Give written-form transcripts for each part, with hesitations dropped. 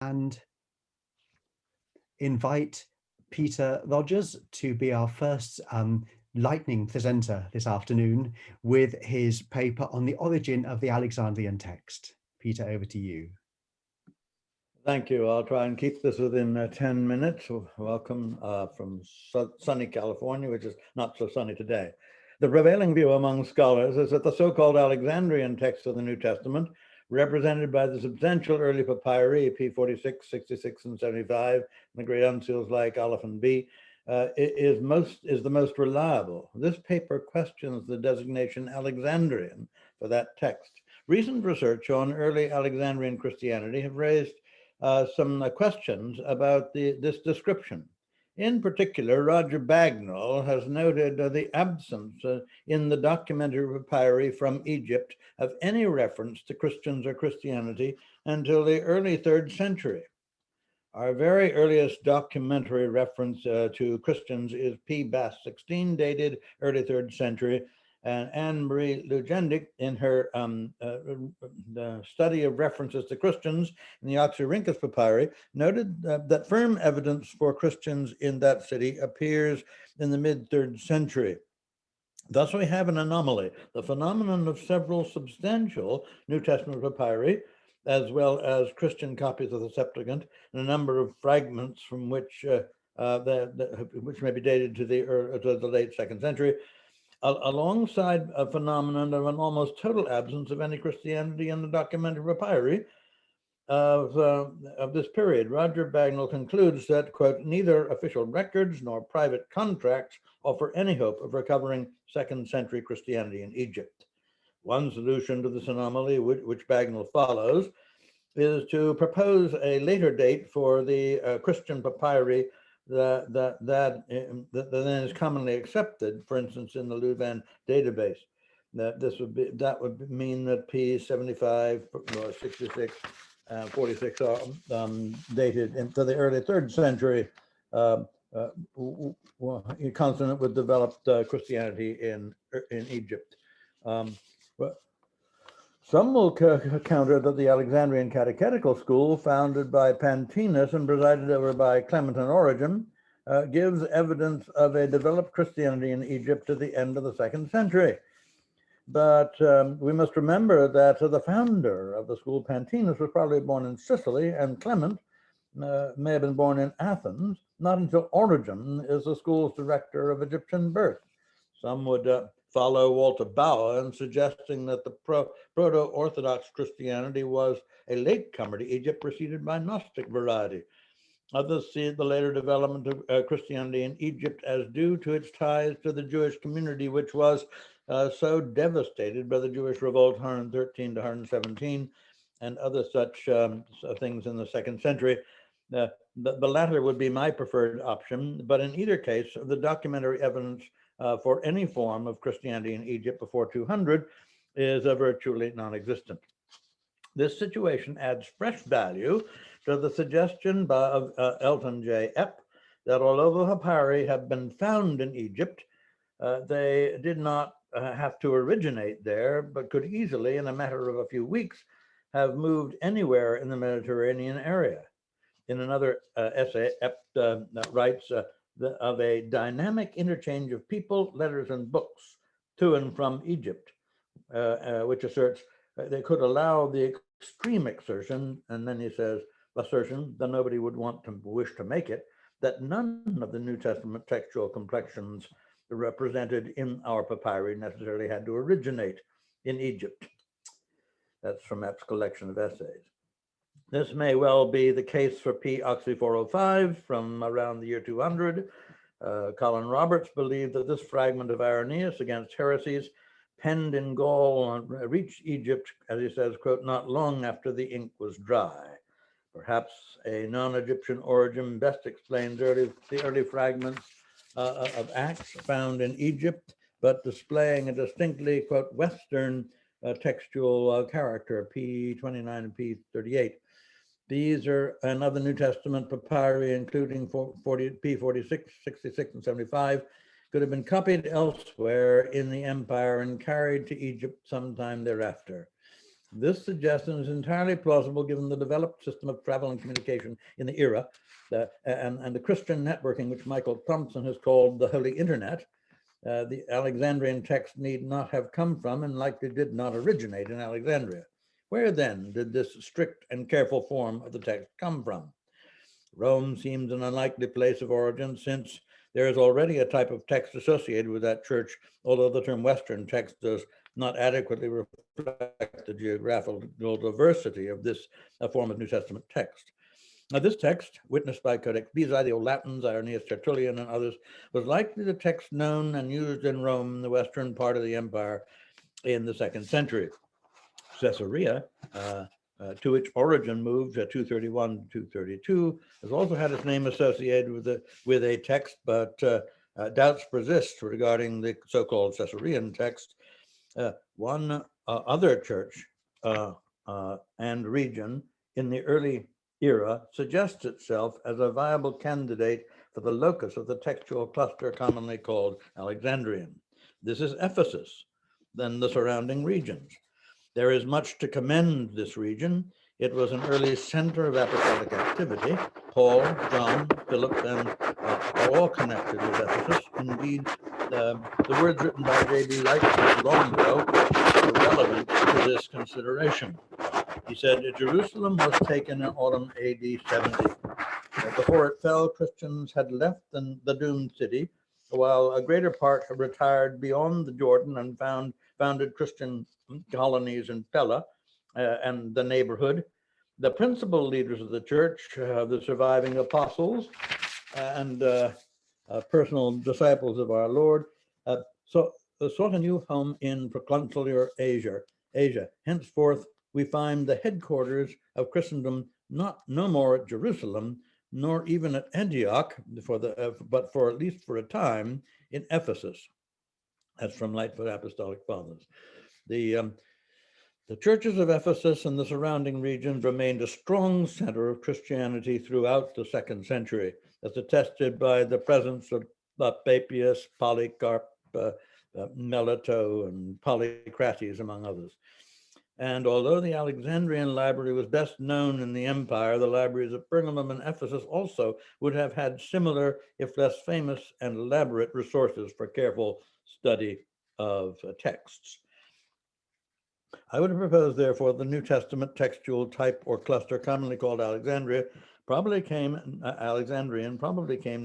and invite Peter Rodgers to be our first lightning presenter this afternoon with his paper on the origin of the Alexandrian text. Peter, over to you. Thank you. I'll try and keep this within 10 minutes. Welcome from sunny California, which is not so sunny today. The prevailing view among scholars is that the so-called Alexandrian text of the New Testament, represented by the substantial early papyri, P46, 66, and 75, and the great uncials like Aleph and B, is the most reliable. This paper questions the designation Alexandrian for that text. Recent research on early Alexandrian Christianity have raised some questions about this description. In particular, Roger Bagnall has noted the absence in the documentary papyri from Egypt of any reference to Christians or Christianity until the early 3rd century. Our very earliest documentary reference to Christians is P. Bass 16, dated early 3rd century, and Anne-Marie Lugendic, in her study of references to Christians in the Oxyrhynchus papyri, noted that firm evidence for Christians in that city appears in the mid-3rd century. Thus, we have an anomaly, the phenomenon of several substantial New Testament papyri, as well as Christian copies of the Septuagint, and a number of fragments from which may be dated to the late 2nd century, alongside a phenomenon of an almost total absence of any Christianity in the documentary papyri of this period. Roger Bagnall concludes that, quote, neither official records nor private contracts offer any hope of recovering 2nd century Christianity in Egypt. One solution to this anomaly, which Bagnall follows, is to propose a later date for the Christian papyri that then is commonly accepted, for instance, in the Louvain database. That would mean that P75 or 66, 46 are dated into the early 3rd century, consonant with developed Christianity in Egypt. Some will counter that the Alexandrian catechetical school, founded by Pantaenus and presided over by Clement and Origen, gives evidence of a developed Christianity in Egypt at the end of the 2nd century. But we must remember that the founder of the school, Pantaenus, was probably born in Sicily, and Clement may have been born in Athens. Not until Origen is the school's director of Egyptian birth. Some would follow Walter Bauer in suggesting that the proto-Orthodox Christianity was a latecomer to Egypt, preceded by Gnostic variety. Others see the later development of Christianity in Egypt as due to its ties to the Jewish community, which was so devastated by the Jewish revolt 113 to 117 and other such things in the 2nd century. The latter would be my preferred option, but in either case, the documentary evidence for any form of Christianity in Egypt before 200 is virtually non-existent. This situation adds fresh value to the suggestion of Eldon Jay Epp that although the papyri have been found in Egypt, they did not have to originate there, but could easily, in a matter of a few weeks, have moved anywhere in the Mediterranean area. In another essay, Epp writes of a dynamic interchange of people, letters, and books to and from Egypt, which asserts they could allow the extreme assertion, and then he says, assertion, that nobody would wish to make it, that none of the New Testament textual complexions represented in our papyri necessarily had to originate in Egypt. That's from Epp's collection of essays. This may well be the case for P. Oxy 405 from around the year 200. Colin Roberts believed that this fragment of Irenaeus against heresies penned in Gaul reached Egypt, as he says, quote, not long after the ink was dry. Perhaps a non-Egyptian origin best explains the early fragments of Acts found in Egypt, but displaying a distinctly, quote, Western textual character, P29 and P38. These are another New Testament papyri, including P46, 66, and 75, could have been copied elsewhere in the empire and carried to Egypt sometime thereafter. This suggestion is entirely plausible given the developed system of travel and communication in the era and the Christian networking, which Michael Thompson has called the Holy Internet. The Alexandrian text need not have come from and likely did not originate in Alexandria. Where then did this strict and careful form of the text come from? Rome seems an unlikely place of origin since there is already a type of text associated with that church, although the term Western text does not adequately reflect the geographical diversity of this form of New Testament text. Now, this text, witnessed by Codex Bezae, the Old Latins, Irenaeus Tertullian, and others, was likely the text known and used in Rome, the western part of the empire, in the 2nd century. Caesarea, to which Origen moved 231 to 232, has also had its name associated with a text, but doubts persist regarding the so-called Caesarean text. One other church and region in the early era suggests itself as a viable candidate for the locus of the textual cluster commonly called Alexandrian. This is Ephesus, then the surrounding regions. There is much to commend this region. It was an early center of apostolic activity. Paul, John, Philip, and are all connected with Ephesus. Indeed, the words written by J.B. Lightfoot long ago are relevant to this consideration. He said, Jerusalem was taken in autumn AD 70. Before it fell, Christians had left the doomed city, while a greater part had retired beyond the Jordan and founded Christian colonies in Pella and the neighborhood. The principal leaders of the church, the surviving apostles and personal disciples of our Lord, sought a new home in proconsular Asia. Henceforth, we find the headquarters of Christendom no more at Jerusalem, nor even at Antioch, but for at least for a time in Ephesus. That's from Lightfoot Apostolic Fathers. The churches of Ephesus and the surrounding regions remained a strong center of Christianity throughout the 2nd century, as attested by the presence of Papias, Polycarp, Melito, and Polycrates, among others. And although the Alexandrian library was best known in the empire, the libraries of Pergamum and Ephesus also would have had similar, if less famous and elaborate resources for careful study of texts. I would propose, therefore, the New Testament textual type or cluster, commonly called Alexandrian, probably came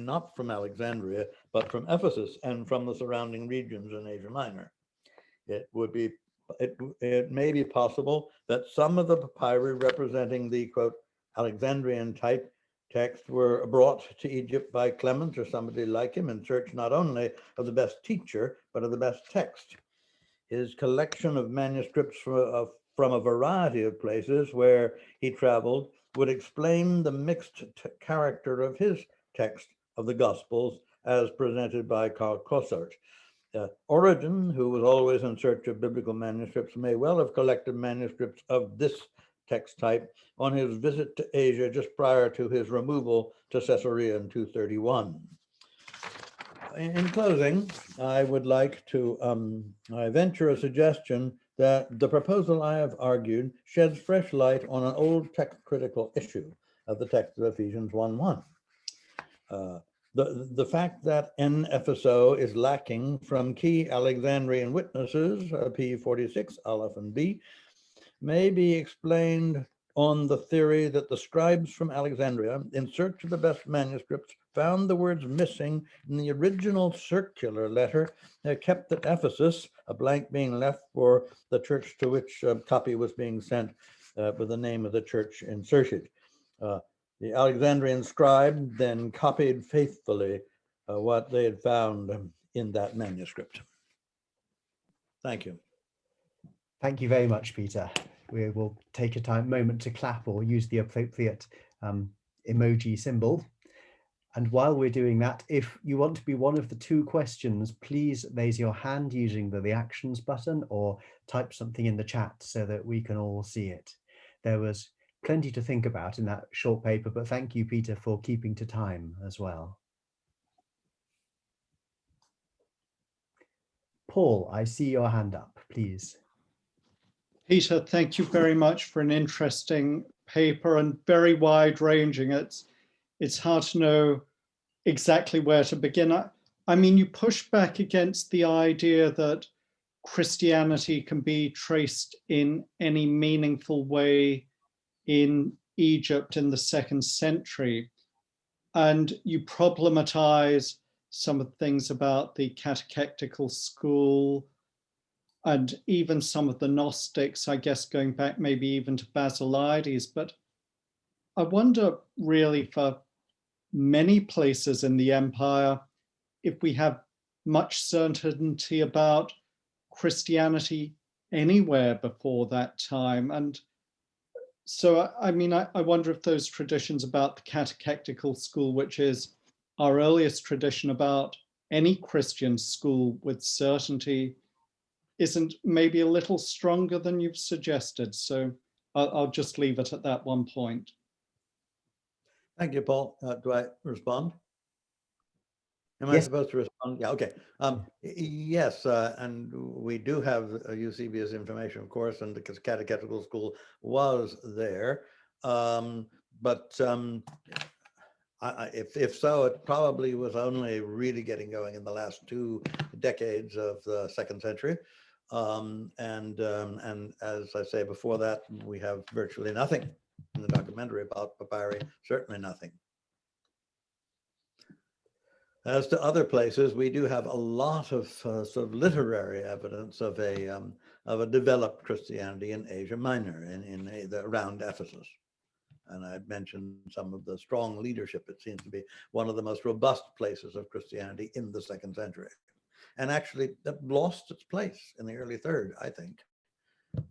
not from Alexandria, but from Ephesus and from the surrounding regions in Asia Minor. It may be possible that some of the papyri representing the, quote, Alexandrian type text were brought to Egypt by Clement or somebody like him in search not only of the best teacher, but of the best text. His collection of manuscripts from a variety of places where he traveled would explain the mixed character of his text of the Gospels as presented by Karl Kossart. Origen, who was always in search of biblical manuscripts, may well have collected manuscripts of this text type on his visit to Asia just prior to his removal to Caesarea in 231. In closing, I would like to venture a suggestion that the proposal I have argued sheds fresh light on an old text critical issue of the text of Ephesians 1:1. The fact that NFSO is lacking from key Alexandrian witnesses, P46, Aleph and B, may be explained on the theory that the scribes from Alexandria, in search of the best manuscripts, found the words missing in the original circular letter kept at Ephesus, a blank being left for the church to which a copy was being sent with the name of the church inserted. The Alexandrian scribe then copied faithfully what they had found in that manuscript. Thank you. Thank you very much, Peter. We will take a moment to clap or use the appropriate emoji symbol. And while we're doing that, if you want to be one of the 2 questions, please raise your hand using the reactions button or type something in the chat so that we can all see it. There was plenty to think about in that short paper, but thank you, Peter, for keeping to time as well. Paul, I see your hand up, please. Peter, thank you very much for an interesting paper and very wide-ranging. It's hard to know exactly where to begin. I mean, you push back against the idea that Christianity can be traced in any meaningful way in Egypt in the 2nd century. And you problematize some of the things about the catechetical school and even some of the Gnostics, I guess, going back maybe even to Basilides. But I wonder really for many places in the empire, if we have much certainty about Christianity anywhere before that time. And so, I mean, I wonder if those traditions about the catechetical school, which is our earliest tradition about any Christian school with certainty, isn't maybe a little stronger than you've suggested. So I'll just leave it at that one point. Thank you, Paul. Do I respond? Am I Yes. supposed to respond? Yeah, okay. Yes, and we do have Eusebius information, of course, and the catechetical school was there. If so, it probably was only really getting going in the last 2 decades of the 2nd century. And as I say, before that, we have virtually nothing in the documentary about papyri, certainly nothing. As to other places, we do have a lot of sort of literary evidence of a developed Christianity in Asia Minor, around Ephesus. And I mentioned some of the strong leadership. It seems to be one of the most robust places of Christianity in the 2nd century. And actually that lost its place in the early 3rd, I think.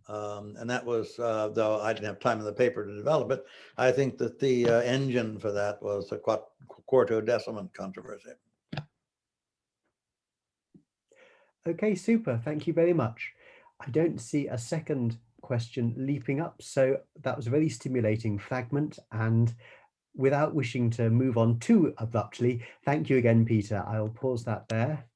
And that was, though I didn't have time in the paper to develop it, I think that the engine for that was the Quartodeciman controversy. Okay, super. Thank you very much. I don't see a second question leaping up, so that was a very stimulating fragment. And without wishing to move on too abruptly, thank you again, Peter. I'll pause that there.